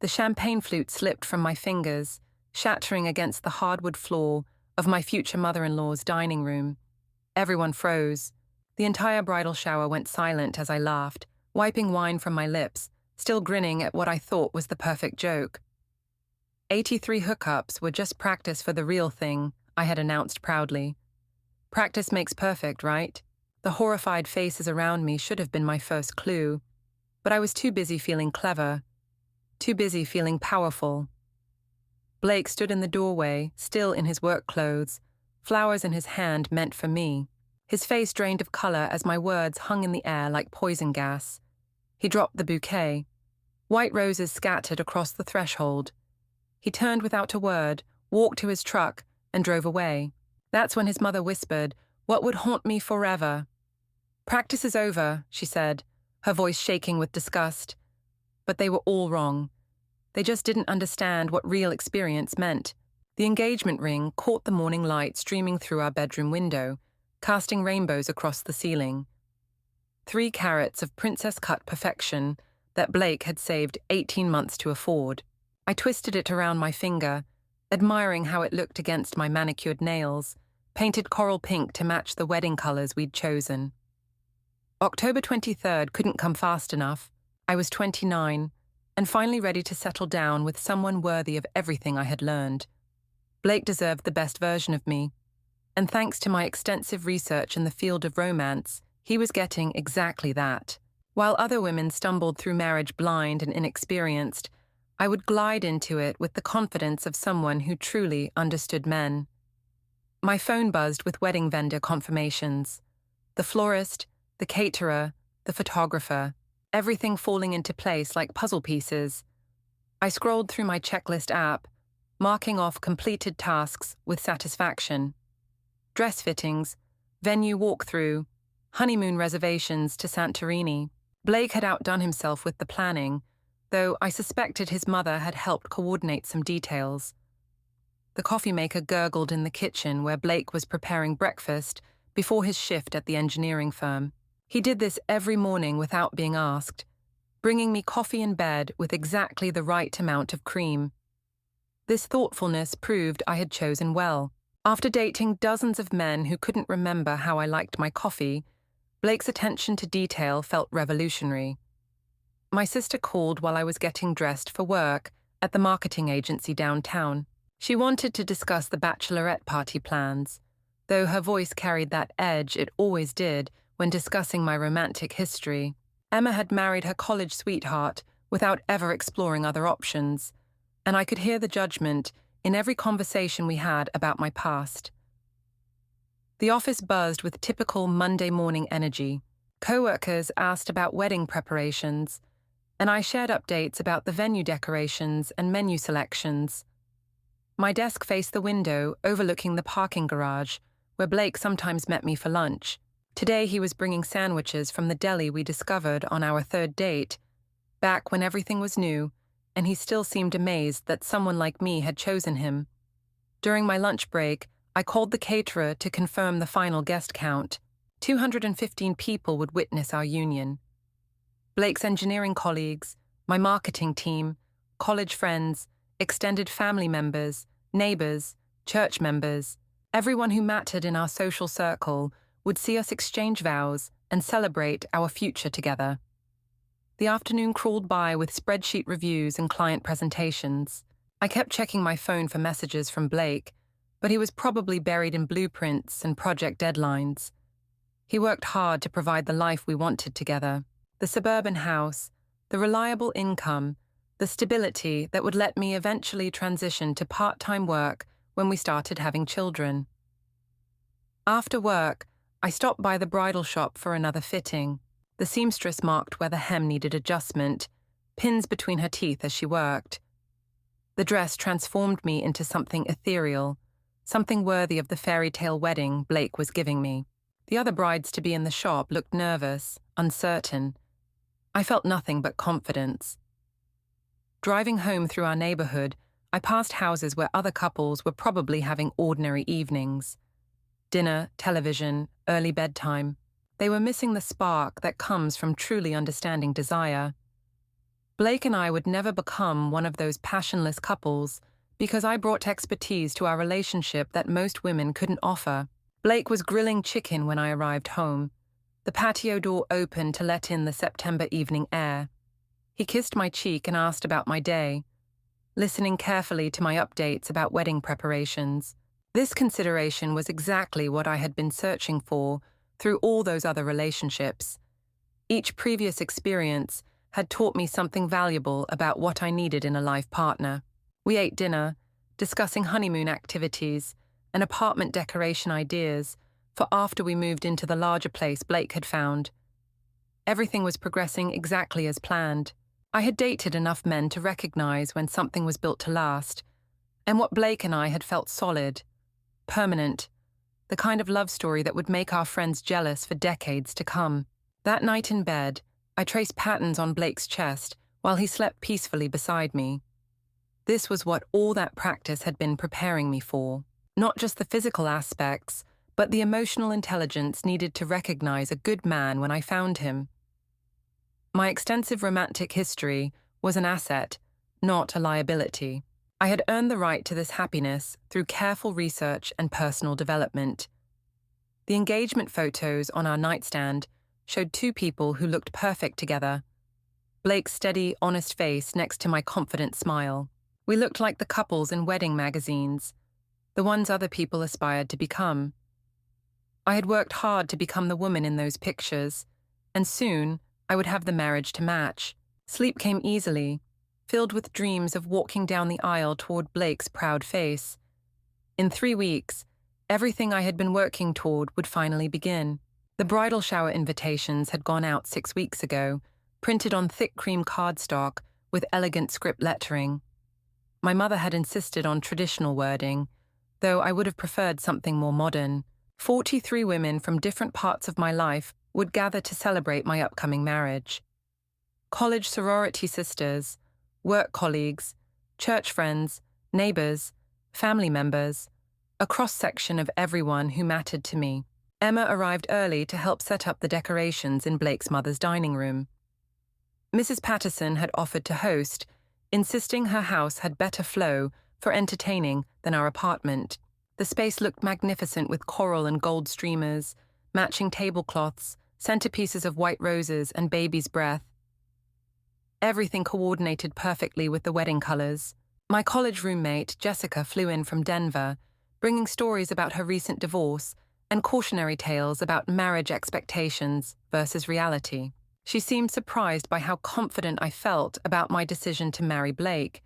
The champagne flute slipped from my fingers, shattering against the hardwood floor of my future mother-in-law's dining room. Everyone froze. The entire bridal shower went silent as I laughed, wiping wine from my lips, still grinning at what I thought was the perfect joke. 83 hookups were just practice for the real thing, I had announced proudly. Practice makes perfect, right? The horrified faces around me should have been my first clue, but I was too busy feeling clever, too busy feeling powerful. Blake stood in the doorway, still in his work clothes, flowers in his hand meant for me. His face drained of color as my words hung in the air like poison gas. He dropped the bouquet. White roses scattered across the threshold. He turned without a word, walked to his truck, and drove away. That's when his mother whispered, "What would haunt me forever?" "Practice is over," she said, her voice shaking with disgust. But they were all wrong. They just didn't understand what real experience meant. The engagement ring caught the morning light streaming through our bedroom window, casting rainbows across the ceiling. 3 carats of princess-cut perfection that Blake had saved 18 months to afford. I twisted it around my finger, admiring how it looked against my manicured nails, painted coral pink to match the wedding colors we'd chosen. October 23rd couldn't come fast enough. I was 29, and finally ready to settle down with someone worthy of everything I had learned. Blake deserved the best version of me, and thanks to my extensive research in the field of romance, he was getting exactly that. While other women stumbled through marriage blind and inexperienced, I would glide into it with the confidence of someone who truly understood men. My phone buzzed with wedding vendor confirmations. The florist, the caterer, the photographer, everything falling into place like puzzle pieces. I scrolled through my checklist app, marking off completed tasks with satisfaction. Dress fittings, venue walkthrough, honeymoon reservations to Santorini. Blake had outdone himself with the planning, though I suspected his mother had helped coordinate some details. The coffee maker gurgled in the kitchen where Blake was preparing breakfast before his shift at the engineering firm. He did this every morning without being asked, bringing me coffee in bed with exactly the right amount of cream. This thoughtfulness proved I had chosen well. After dating dozens of men who couldn't remember how I liked my coffee, Blake's attention to detail felt revolutionary. My sister called while I was getting dressed for work at the marketing agency downtown. She wanted to discuss the bachelorette party plans, though her voice carried that edge it always did when discussing my romantic history. Emma had married her college sweetheart without ever exploring other options, and I could hear the judgment in every conversation we had about my past. The office buzzed with typical Monday morning energy. Co-workers asked about wedding preparations, and I shared updates about the venue decorations and menu selections. My desk faced the window overlooking the parking garage, where Blake sometimes met me for lunch. Today he was bringing sandwiches from the deli we discovered on our 3rd date, back when everything was new, and he still seemed amazed that someone like me had chosen him. During my lunch break, I called the caterer to confirm the final guest count. 215 people would witness our union. Blake's engineering colleagues, my marketing team, college friends, extended family members, neighbors, church members, everyone who mattered in our social circle would see us exchange vows and celebrate our future together. The afternoon crawled by with spreadsheet reviews and client presentations. I kept checking my phone for messages from Blake, but he was probably buried in blueprints and project deadlines. He worked hard to provide the life we wanted together. The suburban house, the reliable income, the stability that would let me eventually transition to part-time work when we started having children. After work, I stopped by the bridal shop for another fitting. The seamstress marked where the hem needed adjustment, pins between her teeth as she worked. The dress transformed me into something ethereal, something worthy of the fairy tale wedding Blake was giving me. The other brides to be in the shop looked nervous, uncertain. I felt nothing but confidence. Driving home through our neighborhood, I passed houses where other couples were probably having ordinary evenings. Dinner, television, early bedtime. They were missing the spark that comes from truly understanding desire. Blake and I would never become one of those passionless couples because I brought expertise to our relationship that most women couldn't offer. Blake was grilling chicken when I arrived home. The patio door opened to let in the September evening air. He kissed my cheek and asked about my day, listening carefully to my updates about wedding preparations. This consideration was exactly what I had been searching for through all those other relationships. Each previous experience had taught me something valuable about what I needed in a life partner. We ate dinner, discussing honeymoon activities and apartment decoration ideas for after we moved into the larger place Blake had found. Everything was progressing exactly as planned. I had dated enough men to recognize when something was built to last, and what Blake and I had felt solid, permanent, the kind of love story that would make our friends jealous for decades to come. That night in bed, I traced patterns on Blake's chest while he slept peacefully beside me. This was what all that practice had been preparing me for. Not just the physical aspects, but the emotional intelligence needed to recognize a good man when I found him. My extensive romantic history was an asset, not a liability. I had earned the right to this happiness through careful research and personal development. The engagement photos on our nightstand showed two people who looked perfect together. Blake's steady, honest face next to my confident smile. We looked like the couples in wedding magazines, the ones other people aspired to become. I had worked hard to become the woman in those pictures, and soon I would have the marriage to match. Sleep came easily, filled with dreams of walking down the aisle toward Blake's proud face. In 3 weeks, everything I had been working toward would finally begin. The bridal shower invitations had gone out 6 weeks ago, printed on thick cream cardstock with elegant script lettering. My mother had insisted on traditional wording, though I would have preferred something more modern. 43 women from different parts of my life would gather to celebrate my upcoming marriage. College sorority sisters, work colleagues, church friends, neighbors, family members, a cross-section of everyone who mattered to me. Emma arrived early to help set up the decorations in Blake's mother's dining room. Mrs. Patterson had offered to host, insisting her house had better flow for entertaining than our apartment. The space looked magnificent with coral and gold streamers, matching tablecloths, centerpieces of white roses and baby's breath. Everything coordinated perfectly with the wedding colors. My college roommate, Jessica, flew in from Denver, bringing stories about her recent divorce and cautionary tales about marriage expectations versus reality. She seemed surprised by how confident I felt about my decision to marry Blake,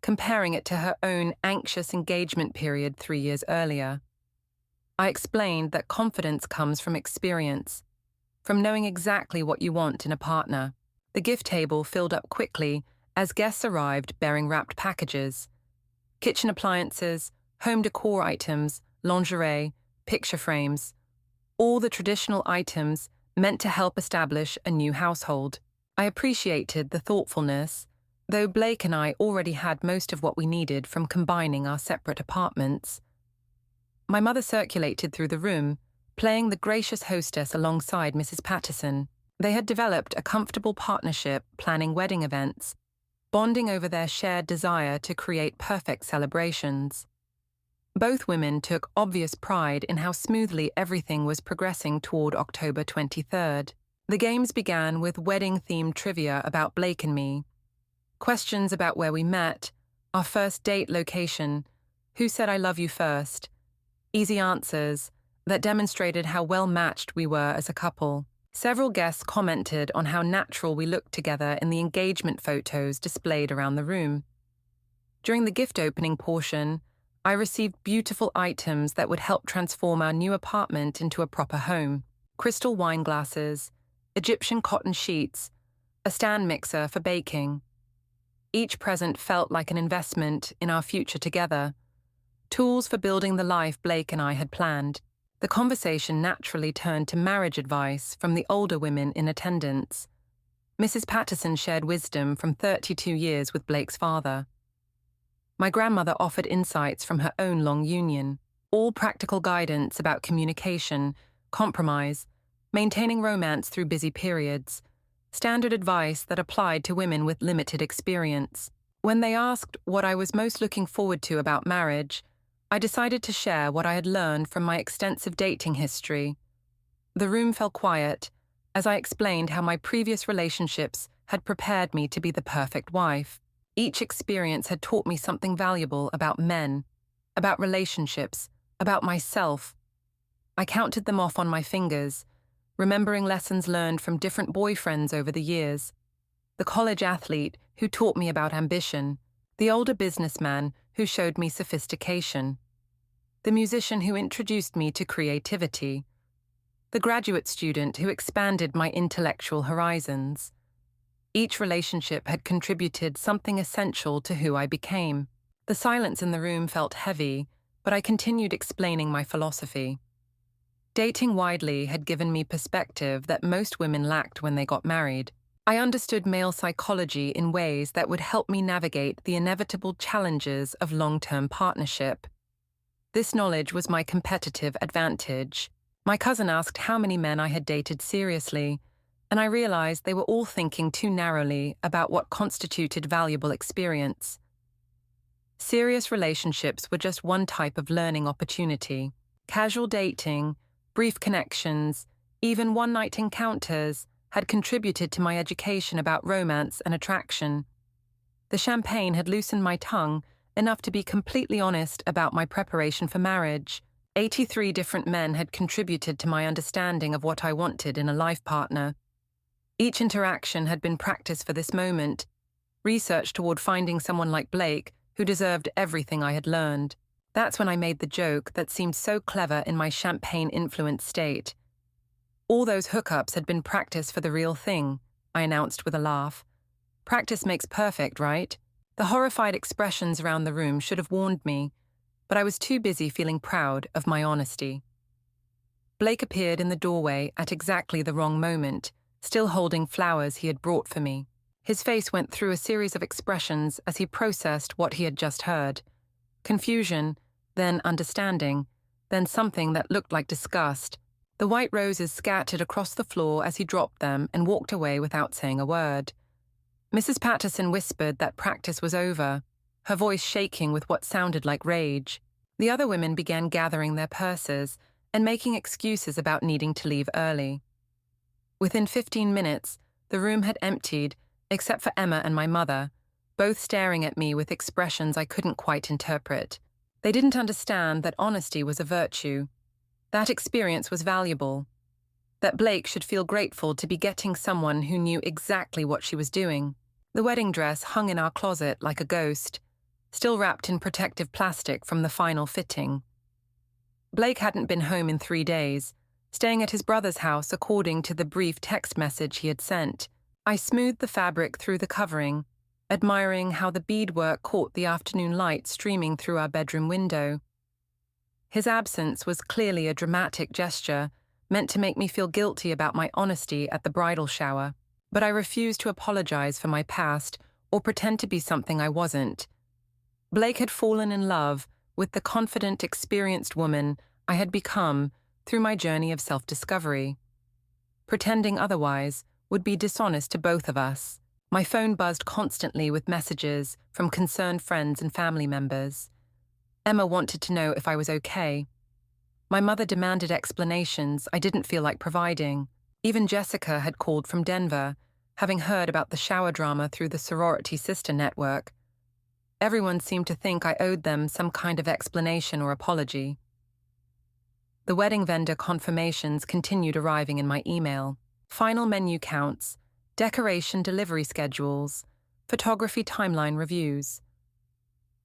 comparing it to her own anxious engagement period 3 years earlier. I explained that confidence comes from experience, from knowing exactly what you want in a partner. The gift table filled up quickly as guests arrived bearing wrapped packages. Kitchen appliances, home decor items, lingerie, picture frames. All the traditional items meant to help establish a new household. I appreciated the thoughtfulness, though Blake and I already had most of what we needed from combining our separate apartments. My mother circulated through the room, playing the gracious hostess alongside Mrs. Patterson. They had developed a comfortable partnership planning wedding events, bonding over their shared desire to create perfect celebrations. Both women took obvious pride in how smoothly everything was progressing toward October 23rd. The games began with wedding-themed trivia about Blake and me. Questions about where we met, our first date location, who said I love you first. Easy answers that demonstrated how well-matched we were as a couple. Several guests commented on how natural we looked together in the engagement photos displayed around the room. During the gift opening portion, I received beautiful items that would help transform our new apartment into a proper home. Crystal wine glasses, Egyptian cotton sheets, a stand mixer for baking. Each present felt like an investment in our future together, tools for building the life Blake and I had planned. The conversation naturally turned to marriage advice from the older women in attendance. Mrs. Patterson shared wisdom from 32 years with Blake's father. My grandmother offered insights from her own long union, all practical guidance about communication, compromise, maintaining romance through busy periods, standard advice that applied to women with limited experience. When they asked what I was most looking forward to about marriage, I decided to share what I had learned from my extensive dating history. The room fell quiet as I explained how my previous relationships had prepared me to be the perfect wife. Each experience had taught me something valuable about men, about relationships, about myself. I counted them off on my fingers, remembering lessons learned from different boyfriends over the years. The college athlete who taught me about ambition, the older businessman who showed me sophistication, the musician who introduced me to creativity, the graduate student who expanded my intellectual horizons. Each relationship had contributed something essential to who I became. The silence in the room felt heavy, but I continued explaining my philosophy. Dating widely had given me perspective that most women lacked when they got married. I understood male psychology in ways that would help me navigate the inevitable challenges of long-term partnership. This knowledge was my competitive advantage. My cousin asked how many men I had dated seriously, and I realized they were all thinking too narrowly about what constituted valuable experience. Serious relationships were just one type of learning opportunity. Casual dating, brief connections, even one-night encounters had contributed to my education about romance and attraction. The champagne had loosened my tongue enough to be completely honest about my preparation for marriage. 83 different men had contributed to my understanding of what I wanted in a life partner. Each interaction had been practice for this moment, research toward finding someone like Blake who deserved everything I had learned. That's when I made the joke that seemed so clever in my champagne-influenced state. All those hookups had been practice for the real thing, I announced with a laugh. Practice makes perfect, right? The horrified expressions around the room should have warned me, but I was too busy feeling proud of my honesty. Blake appeared in the doorway at exactly the wrong moment, still holding flowers he had brought for me. His face went through a series of expressions as he processed what he had just heard. Confusion, then understanding, then something that looked like disgust. The white roses scattered across the floor as he dropped them and walked away without saying a word. Mrs. Patterson whispered that practice was over, her voice shaking with what sounded like rage. The other women began gathering their purses and making excuses about needing to leave early. Within 15 minutes, the room had emptied, except for Emma and my mother, both staring at me with expressions I couldn't quite interpret. They didn't understand that honesty was a virtue. That experience was valuable. That Blake should feel grateful to be getting someone who knew exactly what she was doing. The wedding dress hung in our closet like a ghost, still wrapped in protective plastic from the final fitting. Blake hadn't been home in 3 days, staying at his brother's house according to the brief text message he had sent. I smoothed the fabric through the covering, admiring how the beadwork caught the afternoon light streaming through our bedroom window. His absence was clearly a dramatic gesture, meant to make me feel guilty about my honesty at the bridal shower, but I refused to apologize for my past or pretend to be something I wasn't. Blake had fallen in love with the confident, experienced woman I had become through my journey of self-discovery. Pretending otherwise would be dishonest to both of us. My phone buzzed constantly with messages from concerned friends and family members. Emma wanted to know if I was okay. My mother demanded explanations I didn't feel like providing. Even Jessica had called from Denver, having heard about the shower drama through the sorority sister network. Everyone seemed to think I owed them some kind of explanation or apology. The wedding vendor confirmations continued arriving in my email. Final menu counts, decoration delivery schedules, photography timeline reviews.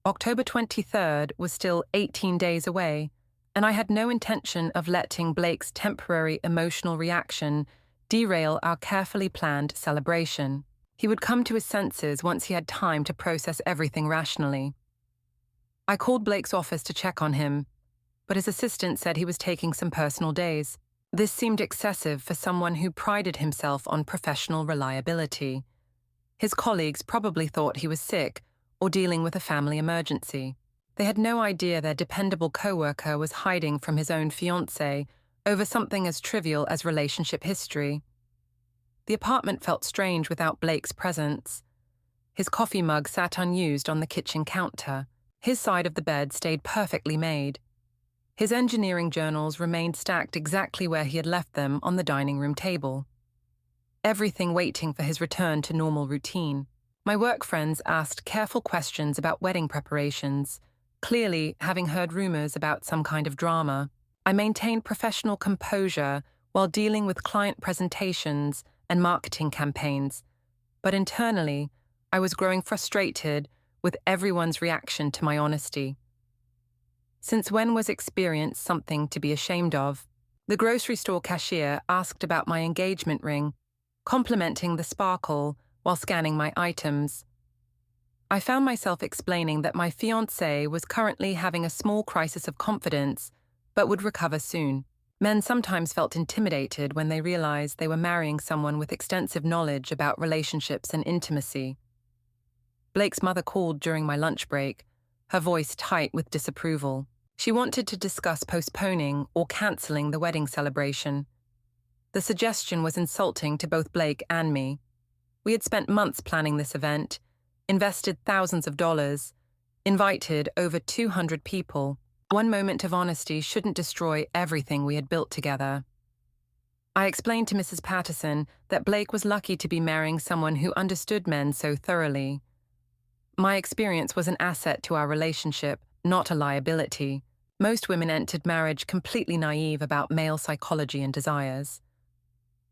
October 23rd was still 18 days away, and I had no intention of letting Blake's temporary emotional reaction derail our carefully planned celebration. He would come to his senses once he had time to process everything rationally. I called Blake's office to check on him, but his assistant said he was taking some personal days. This seemed excessive for someone who prided himself on professional reliability. His colleagues probably thought he was sick or dealing with a family emergency. They had no idea their dependable coworker was hiding from his own fiancée over something as trivial as relationship history. The apartment felt strange without Blake's presence. His coffee mug sat unused on the kitchen counter. His side of the bed stayed perfectly made. His engineering journals remained stacked exactly where he had left them on the dining room table. Everything waiting for his return to normal routine. My work friends asked careful questions about wedding preparations, clearly having heard rumors about some kind of drama. I maintained professional composure while dealing with client presentations and marketing campaigns, but internally, I was growing frustrated with everyone's reaction to my honesty. Since when was experience something to be ashamed of? The grocery store cashier asked about my engagement ring, complimenting the sparkle while scanning my items. I found myself explaining that my fiancé was currently having a small crisis of confidence, but would recover soon. Men sometimes felt intimidated when they realized they were marrying someone with extensive knowledge about relationships and intimacy. Blake's mother called during my lunch break, her voice tight with disapproval. She wanted to discuss postponing or canceling the wedding celebration. The suggestion was insulting to both Blake and me. We had spent months planning this event, invested thousands of dollars, invited over 200 people. One moment of honesty shouldn't destroy everything we had built together. I explained to Mrs. Patterson that Blake was lucky to be marrying someone who understood men so thoroughly. My experience was an asset to our relationship, not a liability. Most women entered marriage completely naive about male psychology and desires.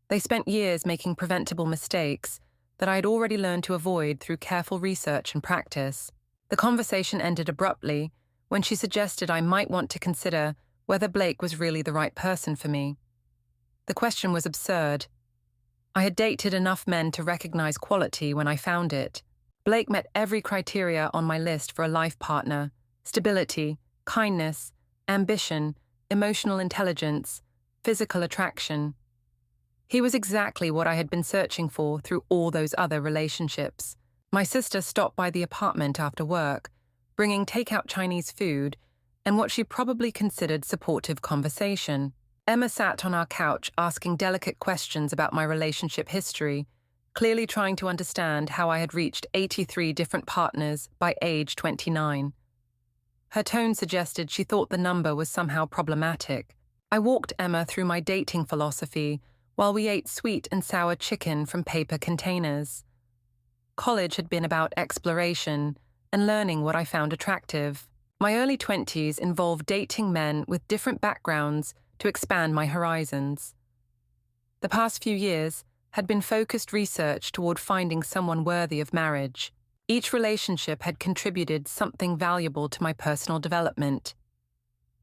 They spent years making preventable mistakes that I had already learned to avoid through careful research and practice. The conversation ended abruptly when she suggested I might want to consider whether Blake was really the right person for me. The question was absurd. I had dated enough men to recognize quality when I found it. Blake met every criteria on my list for a life partner: stability, kindness, ambition, emotional intelligence, physical attraction. He was exactly what I had been searching for through all those other relationships. My sister stopped by the apartment after work, bringing takeout Chinese food and what she probably considered supportive conversation. Emma sat on our couch asking delicate questions about my relationship history, clearly trying to understand how I had reached 83 different partners by age 29. Her tone suggested she thought the number was somehow problematic. I walked Emma through my dating philosophy while we ate sweet and sour chicken from paper containers. College had been about exploration and learning what I found attractive. My early 20s involved dating men with different backgrounds to expand my horizons. The past few years had been focused research toward finding someone worthy of marriage. Each relationship had contributed something valuable to my personal development.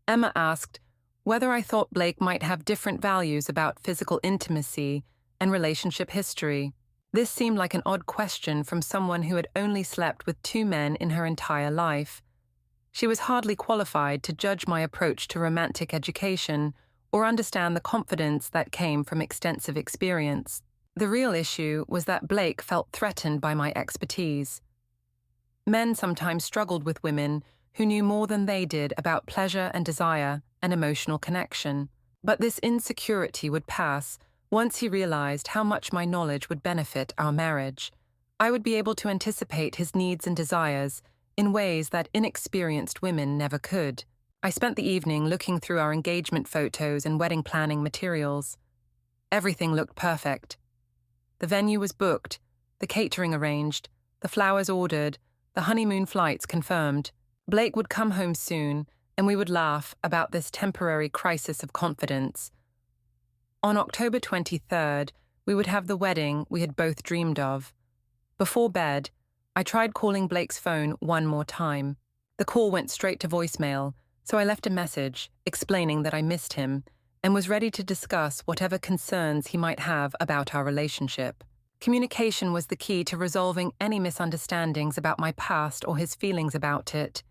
Emma asked whether I thought Blake might have different values about physical intimacy and relationship history. This seemed like an odd question from someone who had only slept with 2 men in her entire life. She was hardly qualified to judge my approach to romantic education or understand the confidence that came from extensive experience. The real issue was that Blake felt threatened by my expertise. Men sometimes struggled with women who knew more than they did about pleasure and desire and emotional connection. But this insecurity would pass once he realized how much my knowledge would benefit our marriage. I would be able to anticipate his needs and desires in ways that inexperienced women never could. I spent the evening looking through our engagement photos and wedding planning materials. Everything looked perfect. The venue was booked, the catering arranged, the flowers ordered, the honeymoon flights confirmed. Blake would come home soon, and we would laugh about this temporary crisis of confidence. On October 23rd, we would have the wedding we had both dreamed of. Before bed, I tried calling Blake's phone one more time. The call went straight to voicemail, so I left a message explaining that I missed him and was ready to discuss whatever concerns he might have about our relationship. Communication was the key to resolving any misunderstandings about my past or his feelings about it.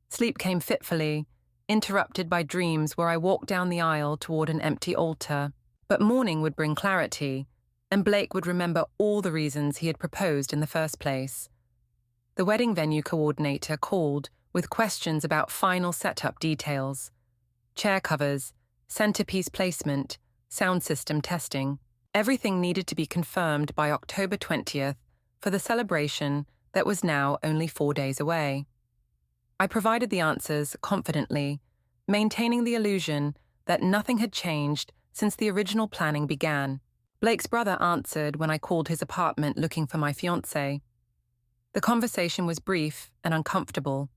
Sleep came fitfully, interrupted by dreams where I walked down the aisle toward an empty altar. But morning would bring clarity, and Blake would remember all the reasons he had proposed in the first place. The wedding venue coordinator called with questions about final setup details: chair covers, centerpiece placement, sound system testing. Everything needed to be confirmed by October 20th for the celebration that was now only 4 days away. I provided the answers confidently, maintaining the illusion that nothing had changed since the original planning began. Blake's brother answered when I called his apartment looking for my fiancée. The conversation was brief and uncomfortable.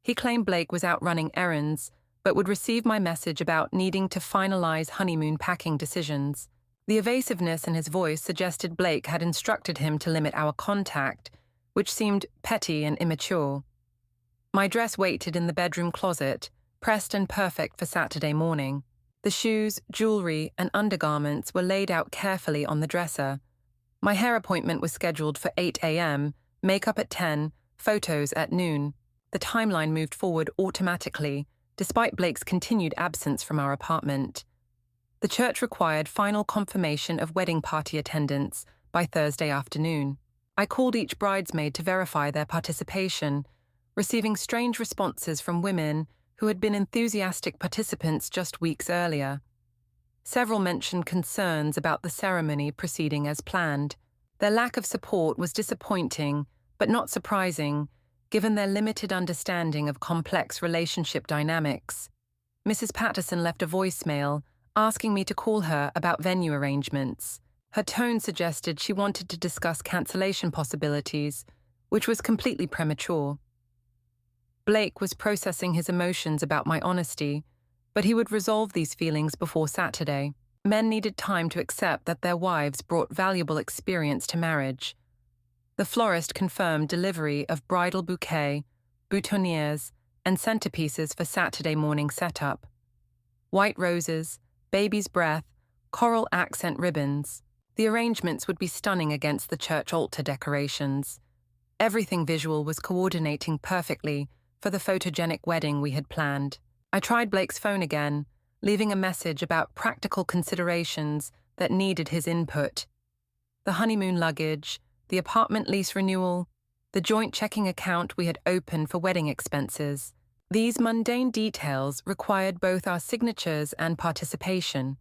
He claimed Blake was out running errands, but would receive my message about needing to finalize honeymoon packing decisions. The evasiveness in his voice suggested Blake had instructed him to limit our contact, which seemed petty and immature. My dress waited in the bedroom closet, pressed and perfect for Saturday morning. The shoes, jewelry, and undergarments were laid out carefully on the dresser. My hair appointment was scheduled for 8 a.m., makeup at 10, photos at noon. The timeline moved forward automatically, despite Blake's continued absence from our apartment. The church required final confirmation of wedding party attendance by Thursday afternoon. I called each bridesmaid to verify their participation, receiving strange responses from women who had been enthusiastic participants just weeks earlier. Several mentioned concerns about the ceremony proceeding as planned. Their lack of support was disappointing, but not surprising, given their limited understanding of complex relationship dynamics. Mrs. Patterson left a voicemail, asking me to call her about venue arrangements. Her tone suggested she wanted to discuss cancellation possibilities, which was completely premature. Blake was processing his emotions about my honesty, but he would resolve these feelings before Saturday. Men needed time to accept that their wives brought valuable experience to marriage. The florist confirmed delivery of bridal bouquet, boutonnieres, and centerpieces for Saturday morning setup. White roses, baby's breath, coral accent ribbons. The arrangements would be stunning against the church altar decorations. Everything visual was coordinating perfectly for the photogenic wedding we had planned. I tried Blake's phone again, leaving a message about practical considerations that needed his input. The honeymoon luggage, the apartment lease renewal, the joint checking account we had opened for wedding expenses. These mundane details required both our signatures and participation.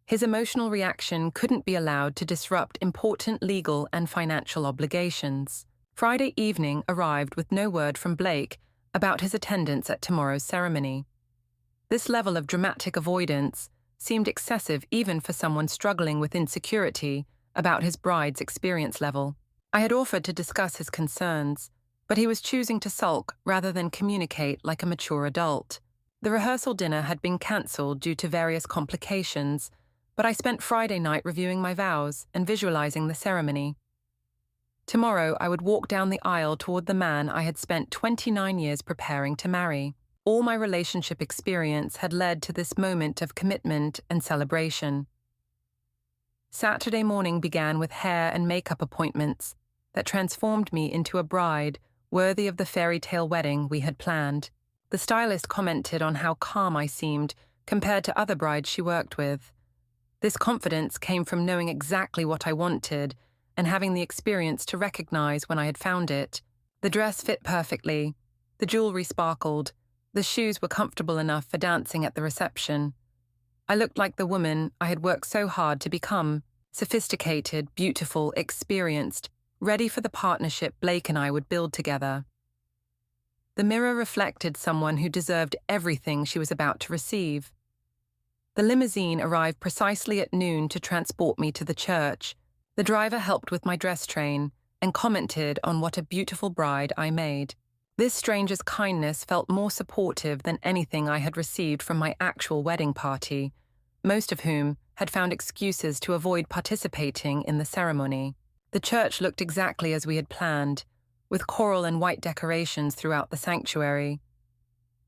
His emotional reaction couldn't be allowed to disrupt important legal and financial obligations. Friday evening arrived with no word from Blake about his attendance at tomorrow's ceremony. This level of dramatic avoidance seemed excessive even for someone struggling with insecurity about his bride's experience level. I had offered to discuss his concerns, but he was choosing to sulk rather than communicate like a mature adult. The rehearsal dinner had been cancelled due to various complications, but I spent Friday night reviewing my vows and visualizing the ceremony. Tomorrow I would walk down the aisle toward the man I had spent 29 years preparing to marry. All my relationship experience had led to this moment of commitment and celebration. Saturday morning began with hair and makeup appointments that transformed me into a bride worthy of the fairy tale wedding we had planned. The stylist commented on how calm I seemed compared to other brides she worked with. This confidence came from knowing exactly what I wanted and having the experience to recognize when I had found it. The dress fit perfectly, the jewelry sparkled, the shoes were comfortable enough for dancing at the reception. I looked like the woman I had worked so hard to become, sophisticated, beautiful, experienced, ready for the partnership Blake and I would build together. The mirror reflected someone who deserved everything she was about to receive. The limousine arrived precisely at noon to transport me to the church. The driver helped with my dress train and commented on what a beautiful bride I made. This stranger's kindness felt more supportive than anything I had received from my actual wedding party, most of whom had found excuses to avoid participating in the ceremony. The church looked exactly as we had planned, with coral and white decorations throughout the sanctuary.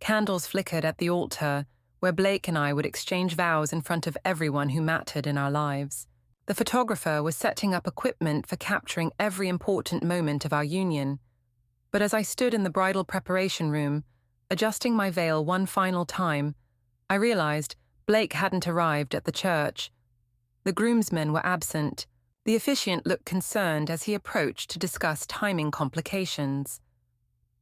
Candles flickered at the altar, where Blake and I would exchange vows in front of everyone who mattered in our lives. The photographer was setting up equipment for capturing every important moment of our union, but as I stood in the bridal preparation room, adjusting my veil one final time, I realized Blake hadn't arrived at the church. The groomsmen were absent. The officiant looked concerned as he approached to discuss timing complications.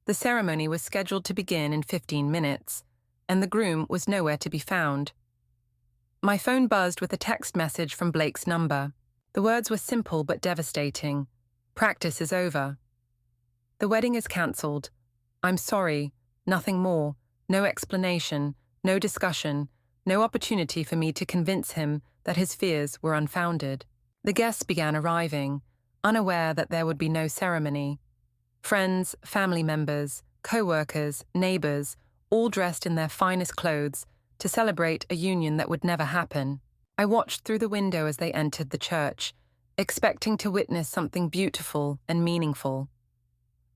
The ceremony was scheduled to begin in 15 minutes, and the groom was nowhere to be found. My phone buzzed with a text message from Blake's number. The words were simple but devastating. Practice is over. The wedding is cancelled. I'm sorry. Nothing more. No explanation. No discussion. No opportunity for me to convince him that his fears were unfounded. The guests began arriving, unaware that there would be no ceremony. Friends, family members, co-workers, neighbors, all dressed in their finest clothes to celebrate a union that would never happen. I watched through the window as they entered the church, expecting to witness something beautiful and meaningful.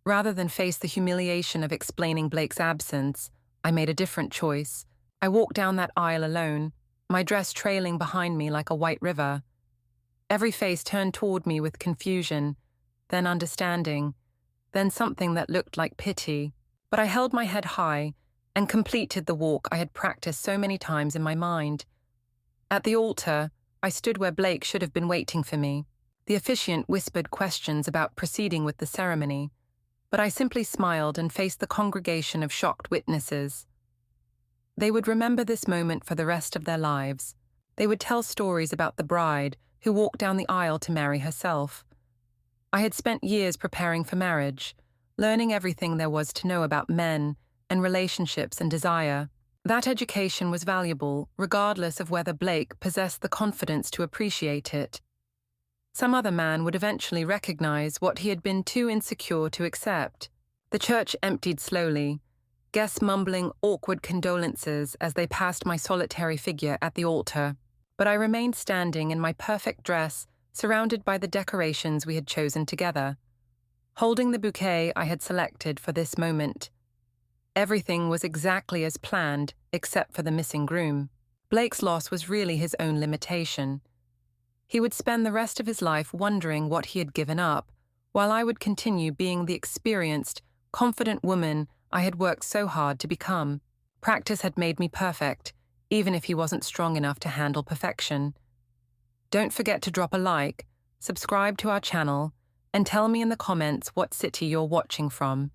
Rather than face the humiliation of explaining Blake's absence, I made a different choice. I walked down that aisle alone, my dress trailing behind me like a white river. Every face turned toward me with confusion, then understanding, then something that looked like pity. But I held my head high and completed the walk I had practiced so many times in my mind. At the altar, I stood where Blake should have been waiting for me. The officiant whispered questions about proceeding with the ceremony, but I simply smiled and faced the congregation of shocked witnesses. They would remember this moment for the rest of their lives. They would tell stories about the bride who walked down the aisle to marry herself. I had spent years preparing for marriage, learning everything there was to know about men and relationships and desire. That education was valuable, regardless of whether Blake possessed the confidence to appreciate it. Some other man would eventually recognize what he had been too insecure to accept. The church emptied slowly, guests mumbling awkward condolences as they passed my solitary figure at the altar. But I remained standing in my perfect dress, surrounded by the decorations we had chosen together, holding the bouquet I had selected for this moment. Everything was exactly as planned, except for the missing groom. Blake's loss was really his own limitation. He would spend the rest of his life wondering what he had given up, while I would continue being the experienced, confident woman I had worked so hard to become. Practice had made me perfect, even if he wasn't strong enough to handle perfection. Don't forget to drop a like, subscribe to our channel, and tell me in the comments what city you're watching from.